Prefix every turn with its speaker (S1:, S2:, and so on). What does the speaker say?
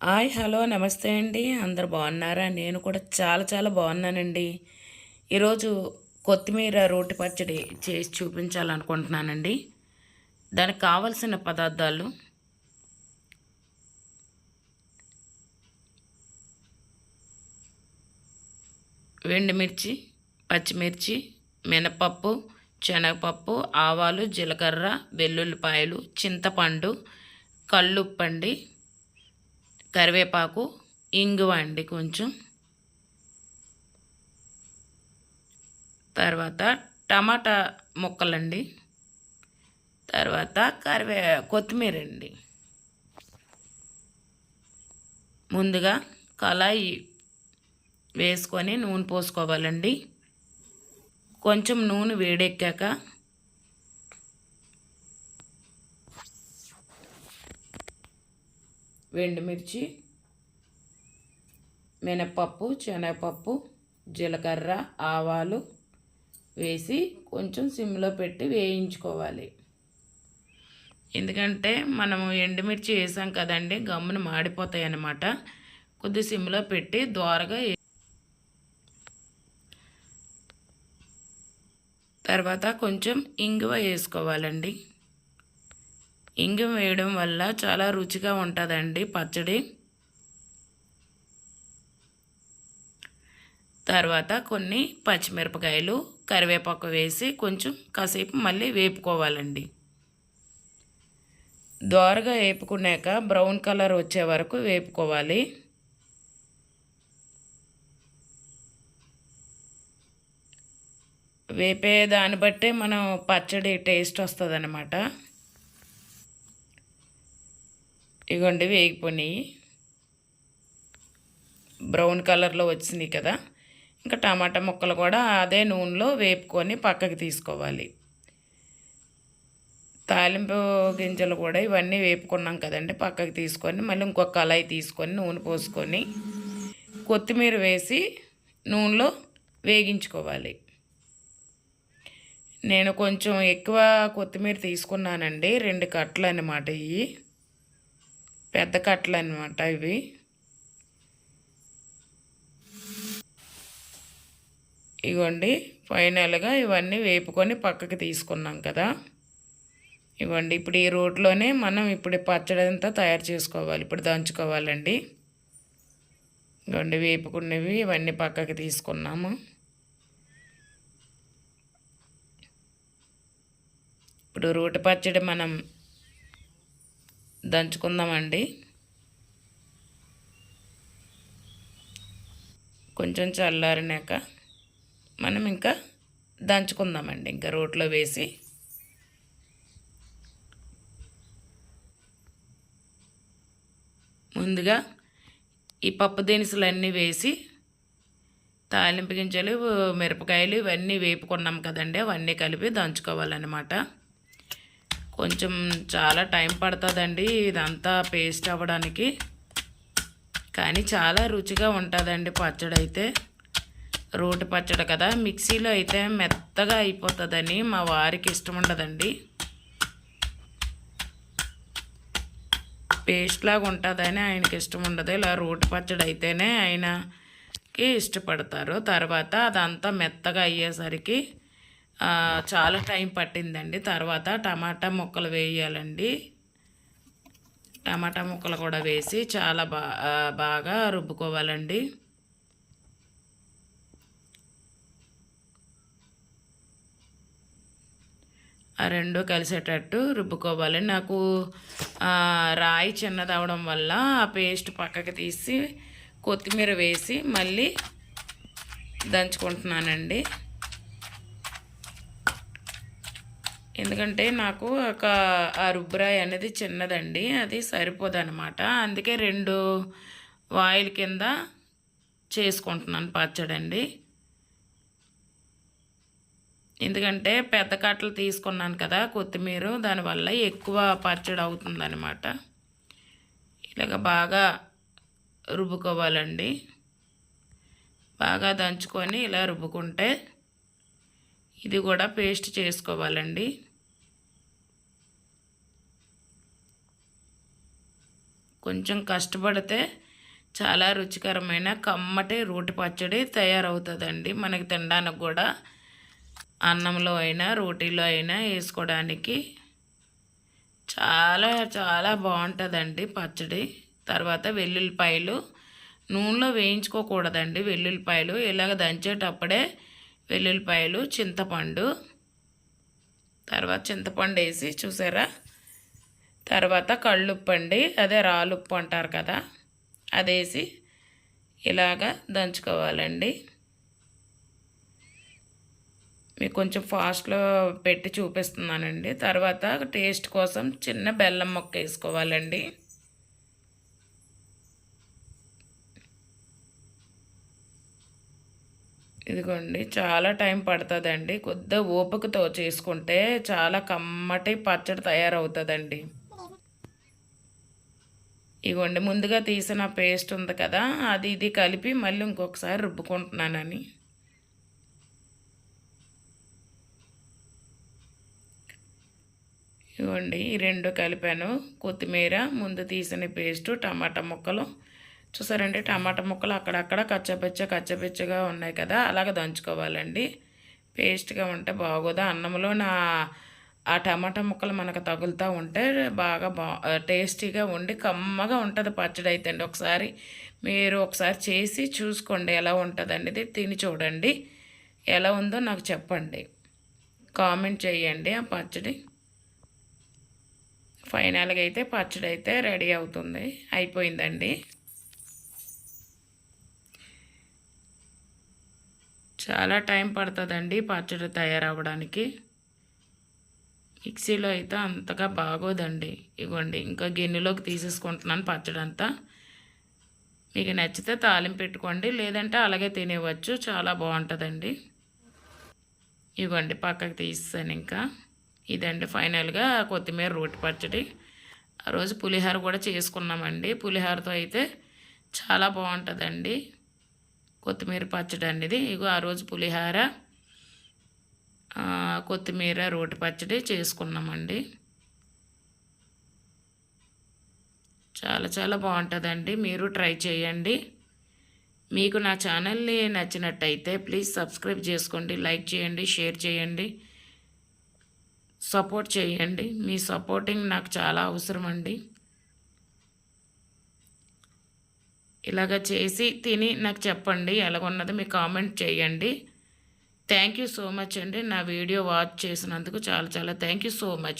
S1: Hi hello నమస్తే అండి. అందరు బాగున్నారా? నేను కూడా చాలా చాలా బాగున్నానండి. ఈరోజు కొత్తిమీర రోటి పచ్చడి చేసి చూపించాలనుకుంటున్నానండి. దానికి కావలసిన పదార్థాలు: ఎండుమిర్చి, పచ్చిమిర్చి, మినపప్పు, శనగపప్పు, ఆవాలు, జీలకర్ర, వెల్లుల్లిపాయలు, చింతపండు, కల్లుప్పండి, కరివేపాకు, ఇంగువ అండి కొంచెం, తర్వాత టమాటా ముక్కలండి, తర్వాత కొత్తిమీర అండి. ముందుగా కళాయి వేసుకొని నూనె పోసుకోవాలండి. కొంచెం నూనె వేడెక్కాక ఎండుమిర్చి, మినపప్పు, శనగపప్పు, జీలకర్ర, ఆవాలు వేసి కొంచెం సిమ్లో పెట్టి వేయించుకోవాలి. ఎందుకంటే మనము ఎండుమిర్చి వేసాం కదండి, గమ్మున మాడిపోతాయి అన్నమాట. కొద్ది సిమ్లో పెట్టి దోరగా తర్వాత కొంచెం ఇంగువ వేసుకోవాలండి. ఇంగువ వేయడం వల్ల చాలా రుచిగా ఉంటుందండి పచ్చడి. తర్వాత కొన్ని పచ్చిమిరపకాయలు, కరివేపాకు వేసి కొంచెం కాసేపు మళ్ళీ వేపుకోవాలండి. దోరగా వేపుకున్నాక బ్రౌన్ కలర్ వచ్చే వరకు వేపుకోవాలి. వేపే దాన్ని బట్టే మనం పచ్చడి టేస్ట్ వస్తుంది అన్నమాట. ఇగోండి వేగిపోయి బ్రౌన్ కలర్లో వచ్చినాయి కదా. ఇంకా టమాటా ముక్కలు కూడా అదే నూనెలో వేపుకొని పక్కకి తీసుకోవాలి. తాలింపు గింజలు కూడా ఇవన్నీ వేపుకున్నాం కదండి, పక్కకి తీసుకొని మళ్ళీ ఇంకొక కళాయి తీసుకొని నూనె పోసుకొని కొత్తిమీర వేసి నూనెలో వేగించుకోవాలి. నేను కొంచెం ఎక్కువ కొత్తిమీర తీసుకున్నానండి, 2 కట్టలు అన్నమాట. ఇవి పెద్ద కట్టలు అన్నమాట. ఇవి ఇవ్వండి. ఫైనల్గా ఇవన్నీ వేపుకొని పక్కకి తీసుకున్నాం కదా. ఇవ్వండి, ఇప్పుడు ఈ రోట్లోనే మనం ఇప్పుడు పచ్చడి అంతా తయారు చేసుకోవాలి. ఇప్పుడు దంచుకోవాలండి. ఇవ్వండి వేపుకున్నవి ఇవన్నీ పక్కకి తీసుకున్నాము. ఇప్పుడు రోటి పచ్చడి మనం దంచుకుందామండి. కొంచెం చల్లారినాక మనం ఇంకా దంచుకుందామండి. ఇంకా రోట్లో వేసి ముందుగా ఈ పప్పు దినుసులన్నీ వేసి తాలింపు గింజలు, మిరపకాయలు ఇవన్నీ వేపుకున్నాం కదండి, అవన్నీ కలిపి దంచుకోవాలన్నమాట. కొంచెం చాలా టైం పడుతుందండి ఇదంతా పేస్ట్ అవ్వడానికి, కానీ చాలా రుచిగా ఉంటుందండి పచ్చడి అయితే. రోటి పచ్చడి కదా, మిక్సీలో అయితే మెత్తగా అయిపోతుందని మా వారికి ఇష్టం ఉండదండి. పేస్ట్ లాగా ఉంటుందని ఆయనకి ఇష్టం ఉండదు. ఇలా రోటి పచ్చడి అయితేనే ఆయనకి ఇష్టపడతారు. తర్వాత అదంతా మెత్తగా అయ్యేసరికి చాలా టైం పట్టిందండి. తర్వాత టమాటా ముక్కలు వేయాలండి. టమాటా ముక్కలు కూడా వేసి చాలా బాగా రుబ్బుకోవాలండి. ఆ రెండు కలిసేటట్టు రుబ్బుకోవాలి. నాకు రాయి చిన్నది అవడం వల్ల ఆ పేస్ట్ పక్కకి తీసి కొత్తిమీర వేసి మళ్ళీ దంచుకుంటున్నానండి. ఎందుకంటే నాకు ఆ రుబ్బురాయి అనేది చిన్నదండి, అది సరిపోదన్నమాట. అందుకే 2 వాయిల్ కింద చేసుకుంటున్నాను పచ్చడండి. ఎందుకంటే పెద్ద కట్టలు తీసుకున్నాను కదా కొత్తిమీర, దానివల్ల ఎక్కువ పచ్చడి అవుతుందన్నమాట. ఇలాగ బాగా రుబ్బుకోవాలండి. బాగా దంచుకొని ఇలా రుబ్బుకుంటే ఇది కూడా పేస్ట్ చేసుకోవాలండి. కొంచెం కష్టపడితే చాలా రుచికరమైన కమ్మటి రోటి పచ్చడి తయారవుతుందండి. మనకి తినడానికి కూడా అన్నంలో అయినా రోటీలో అయినా వేసుకోవడానికి చాలా చాలా బాగుంటుందండి పచ్చడి. తర్వాత వెల్లుల్లిపాయలు నూనెలో వేయించుకోకూడదండి. వెల్లుల్లిపాయలు ఇలాగ దంచేటప్పుడే వెల్లుల్లిపాయలు, చింతపండు, తర్వాత చింతపండు వేసి చూసారా, తర్వాత కళ్ళుప్పు అండి, అదే రాళ్ళుప్పు అంటారు కదా, అదేసి ఇలాగా దంచుకోవాలండి. మీకు కొంచెం ఫాస్ట్లో పెట్టి చూపిస్తున్నానండి. తర్వాత టేస్ట్ కోసం చిన్న బెల్లం ముక్క వేసుకోవాలండి. ఇదిగోండి, చాలా టైం పడుతుందండి. కొద్దిగా ఓపికతో చేసుకుంటే చాలా కమ్మటి పచ్చడి తయారవుతుందండి. ఇగోండి, ముందుగా తీసిన పేస్ట్ ఉంది కదా, అది ఇది కలిపి మళ్ళీ ఇంకొకసారి రుబ్బుకుంటున్నానని. ఇవ్వండి, ఈ రెండు కలిపాను. కొత్తిమీర, ముందు తీసిన పేస్టు, టమాటా ముక్కలు చూసారండి. టమాటా ముక్కలు అక్కడక్కడ కచ్చపిచ్చగా ఉన్నాయి కదా, అలాగ దంచుకోవాలండి. పేస్ట్గా ఉంటే బాగోదా అన్నంలో. ఆ టమాటా ముక్కలు మనకు తగులుతూ ఉంటే బాగా టేస్టీగా ఉండి కమ్మగా ఉంటుంది పచ్చడి అయితే అండి. ఒకసారి మీరు చేసి చూసుకోండి ఎలా ఉంటుంది అనేది. తిని చూడండి, ఎలా ఉందో నాకు చెప్పండి, కామెంట్ చేయండి. ఆ పచ్చడి ఫైనల్గా అయితే పచ్చడి అయితే రెడీ అవుతుంది, అయిపోయిందండి. చాలా టైం పడుతుందండి పచ్చడి తయారవ్వడానికి. మిక్సీలో అయితే అంతగా బాగోదండి. ఇవ్వండి, ఇంకా గిన్నెలోకి తీసేసుకుంటున్నాను పచ్చడి అంతా. మీకు నచ్చితే తాలింపు పెట్టుకోండి, లేదంటే అలాగే తినేవచ్చు, చాలా బాగుంటుందండి. ఇవ్వండి, పక్కకు తీసాను. ఇంకా ఇదండి ఫైనల్గా కొత్తిమీర రోటి పచ్చడి. ఆ రోజు పులిహోర కూడా చేసుకున్నామండి. పులిహోరతో అయితే చాలా బాగుంటుందండి కొత్తిమీర పచ్చడి అనేది. ఇగో ఆ రోజు పులిహోర, కొత్తిమీర రోటి పచ్చడి చేసుకున్నామండి. చాలా చాలా బాగుంటుందండి, మీరు ట్రై చేయండి. మీకు నా ఛానల్ని నచ్చినట్టయితే ప్లీజ్ సబ్స్క్రైబ్ చేసుకోండి, లైక్ చేయండి, షేర్ చేయండి, సపోర్ట్ చేయండి. మీ సపోర్టింగ్ నాకు చాలా అవసరం అండి. ఇలాగ చేసి తిని నాకు చెప్పండి ఎలాగున్నది, మీ కామెంట్ చేయండి. థ్యాంక్ యూ సో మచ్ అండి. నా వీడియో వాచ్ చేసినందుకు చాలా చాలా థ్యాంక్ యూ సో మచ్.